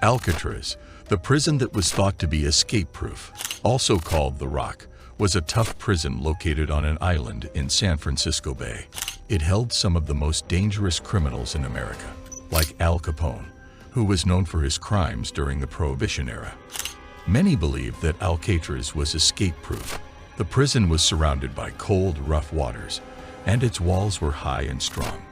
Alcatraz, the prison that was thought to be escape-proof, also called the Rock, was a tough prison located on an island in San Francisco Bay. It held some of the most dangerous criminals in America, like Al Capone, who was known for his crimes during the Prohibition era. Many believed that Alcatraz was escape-proof. The prison was surrounded by cold, rough waters, and its walls were high and strong.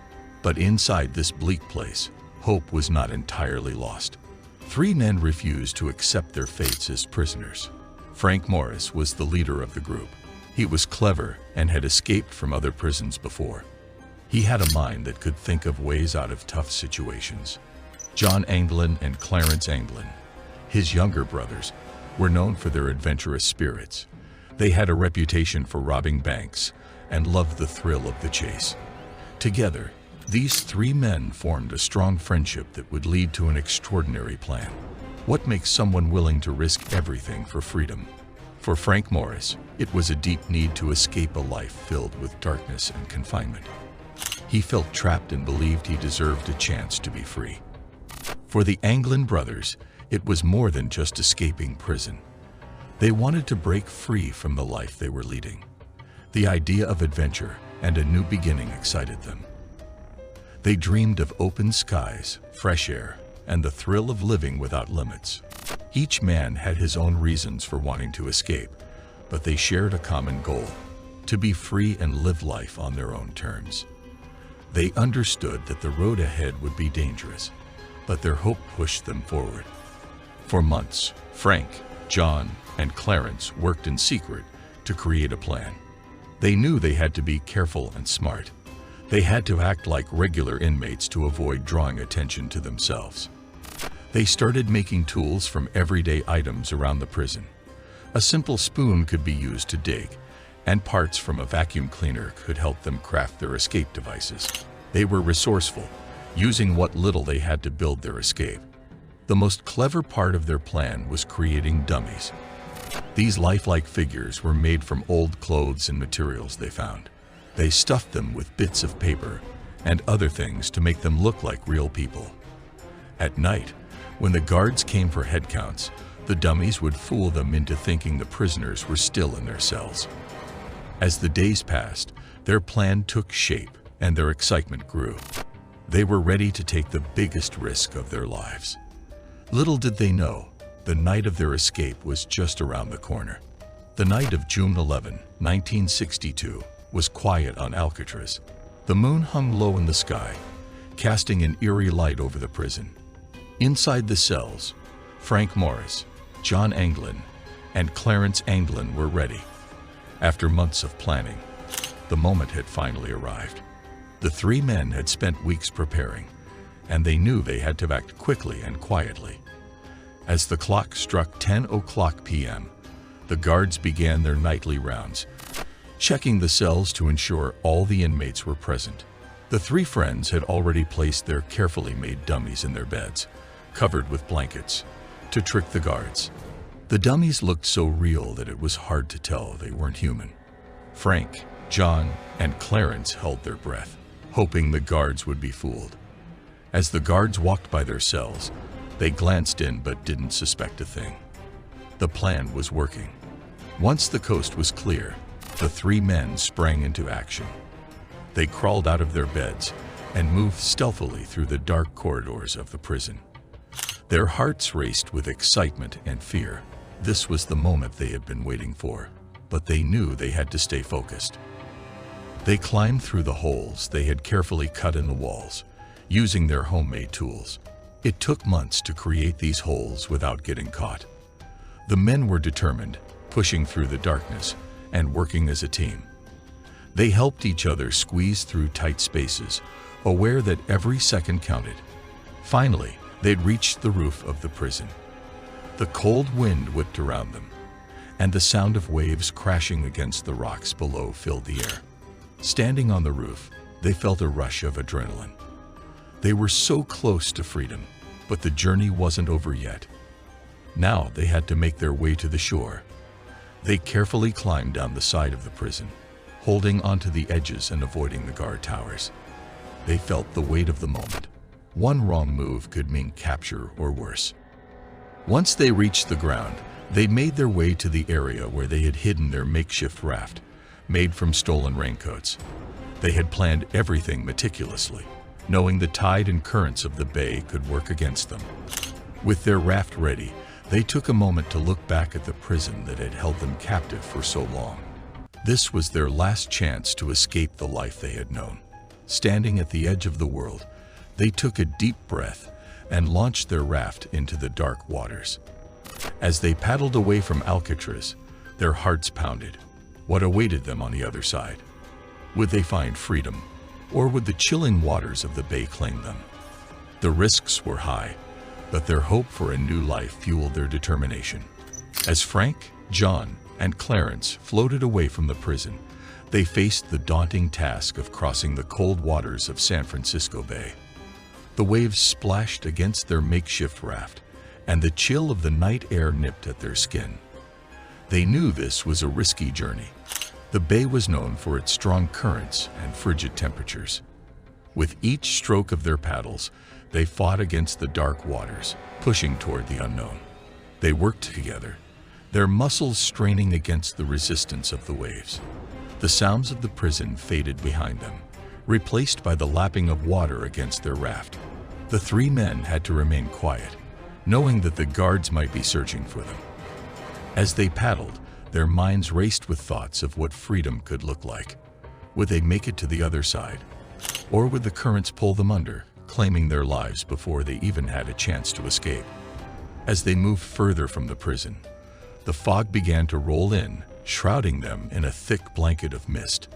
But inside this bleak place, hope was not entirely lost. 3 men refused to accept their fates as prisoners. Frank Morris was the leader of the group. He was clever and had escaped from other prisons before. He had a mind that could think of ways out of tough situations. John Anglin and Clarence Anglin, his younger brothers, were known for their adventurous spirits. They had a reputation for robbing banks and loved the thrill of the chase. Together, these 3 men formed a strong friendship that would lead to an extraordinary plan. What makes someone willing to risk everything for freedom? For Frank Morris, it was a deep need to escape a life filled with darkness and confinement. He felt trapped and believed he deserved a chance to be free. For the Anglin brothers, it was more than just escaping prison. They wanted to break free from the life they were leading. The idea of adventure and a new beginning excited them. They dreamed of open skies, fresh air, and the thrill of living without limits. Each man had his own reasons for wanting to escape, but they shared a common goal: to be free and live life on their own terms. They understood that the road ahead would be dangerous, but their hope pushed them forward. For months, Frank, John, and Clarence worked in secret to create a plan. They knew they had to be careful and smart. They had to act like regular inmates to avoid drawing attention to themselves. They started making tools from everyday items around the prison. A simple spoon could be used to dig, and parts from a vacuum cleaner could help them craft their escape devices. They were resourceful, using what little they had to build their escape. The most clever part of their plan was creating dummies. These lifelike figures were made from old clothes and materials they found. They stuffed them with bits of paper and other things to make them look like real people. At night, when the guards came for head counts, the dummies would fool them into thinking the prisoners were still in their cells. As the days passed, their plan took shape and their excitement grew. They were ready to take the biggest risk of their lives. Little did they know, the night of their escape was just around the corner. The night of June 11, 1962, was quiet on Alcatraz. The moon hung low in the sky, casting an eerie light over the prison. Inside the cells, Frank Morris, John Anglin, and Clarence Anglin were ready. After months of planning, the moment had finally arrived. The 3 men had spent weeks preparing, and they knew they had to act quickly and quietly. As the clock struck 10:00 p.m., the guards began their nightly rounds, checking the cells to ensure all the inmates were present. The 3 friends had already placed their carefully made dummies in their beds, covered with blankets, to trick the guards. The dummies looked so real that it was hard to tell they weren't human. Frank, John, and Clarence held their breath, hoping the guards would be fooled. As the guards walked by their cells, they glanced in but didn't suspect a thing. The plan was working. Once the coast was clear, the 3 men sprang into action. They crawled out of their beds and moved stealthily through the dark corridors of the prison. Their hearts raced with excitement and fear. This was the moment they had been waiting for, but they knew they had to stay focused. They climbed through the holes they had carefully cut in the walls, using their homemade tools. It took months to create these holes without getting caught. The men were determined, pushing through the darkness and working as a team. They helped each other squeeze through tight spaces, aware that every second counted. Finally, they'd reached the roof of the prison. The cold wind whipped around them, and the sound of waves crashing against the rocks below filled the air. Standing on the roof, they felt a rush of adrenaline. They were so close to freedom, but the journey wasn't over yet. Now they had to make their way to the shore. They carefully climbed down the side of the prison, holding onto the edges and avoiding the guard towers. They felt the weight of the moment. One wrong move could mean capture or worse. Once they reached the ground, they made their way to the area where they had hidden their makeshift raft, made from stolen raincoats. They had planned everything meticulously, knowing the tide and currents of the bay could work against them. With their raft ready, they took a moment to look back at the prison that had held them captive for so long. This was their last chance to escape the life they had known. Standing at the edge of the world, they took a deep breath and launched their raft into the dark waters. As they paddled away from Alcatraz, their hearts pounded. What awaited them on the other side? Would they find freedom, or would the chilling waters of the bay claim them? The risks were high, but their hope for a new life fueled their determination. As Frank, John, and Clarence floated away from the prison, they faced the daunting task of crossing the cold waters of San Francisco Bay. The waves splashed against their makeshift raft, and the chill of the night air nipped at their skin. They knew this was a risky journey. The bay was known for its strong currents and frigid temperatures. With each stroke of their paddles, they fought against the dark waters, pushing toward the unknown. They worked together, their muscles straining against the resistance of the waves. The sounds of the prison faded behind them, replaced by the lapping of water against their raft. The three men had to remain quiet, knowing that the guards might be searching for them. As they paddled, their minds raced with thoughts of what freedom could look like. Would they make it to the other side? Or would the currents pull them under, claiming their lives before they even had a chance to escape? As they moved further from the prison, the fog began to roll in, shrouding them in a thick blanket of mist.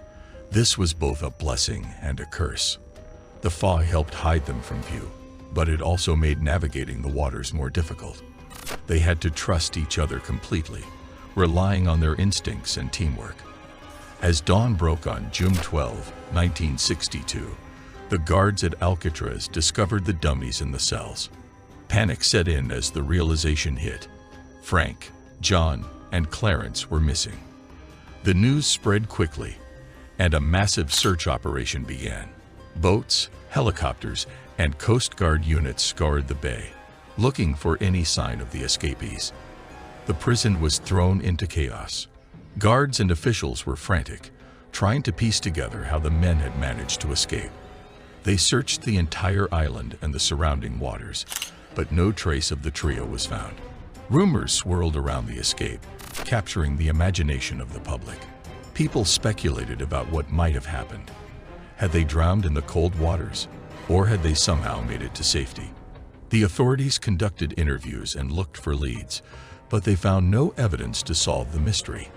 This was both a blessing and a curse. The fog helped hide them from view, but it also made navigating the waters more difficult. They had to trust each other completely, relying on their instincts and teamwork. As dawn broke on June 12, 1962, the guards at Alcatraz discovered the dummies in the cells. Panic set in as the realization hit. Frank, John, and Clarence were missing. The news spread quickly, and a massive search operation began. Boats, helicopters, and Coast Guard units scoured the bay, looking for any sign of the escapees. The prison was thrown into chaos. Guards and officials were frantic, trying to piece together how the men had managed to escape. They searched the entire island and the surrounding waters, but no trace of the trio was found. Rumors swirled around the escape, capturing the imagination of the public. People speculated about what might have happened. Had they drowned in the cold waters, or had they somehow made it to safety? The authorities conducted interviews and looked for leads, but they found no evidence to solve the mystery.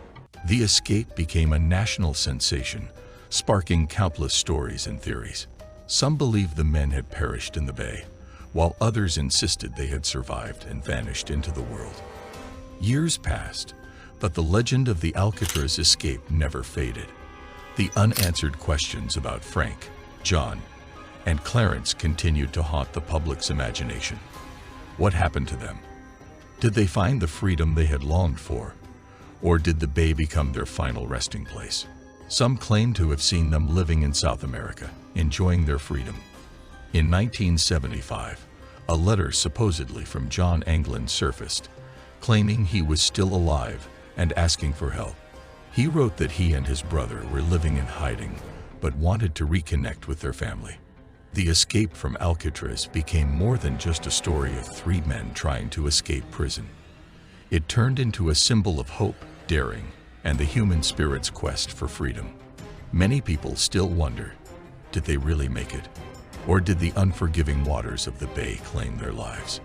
The escape became a national sensation, sparking countless stories and theories. Some believed the men had perished in the bay, while others insisted they had survived and vanished into the world. Years passed, but the legend of the Alcatraz escape never faded. The unanswered questions about Frank, John, and Clarence continued to haunt the public's imagination. What happened to them? Did they find the freedom they had longed for, or did the bay become their final resting place? Some claim to have seen them living in South America, enjoying their freedom. In 1975, a letter supposedly from John Anglin surfaced, claiming he was still alive and asking for help. He wrote that he and his brother were living in hiding, but wanted to reconnect with their family. The escape from Alcatraz became more than just a story of three men trying to escape prison. It turned into a symbol of hope, daring, and the human spirit's quest for freedom. Many people still wonder, did they really make it? Or did the unforgiving waters of the bay claim their lives?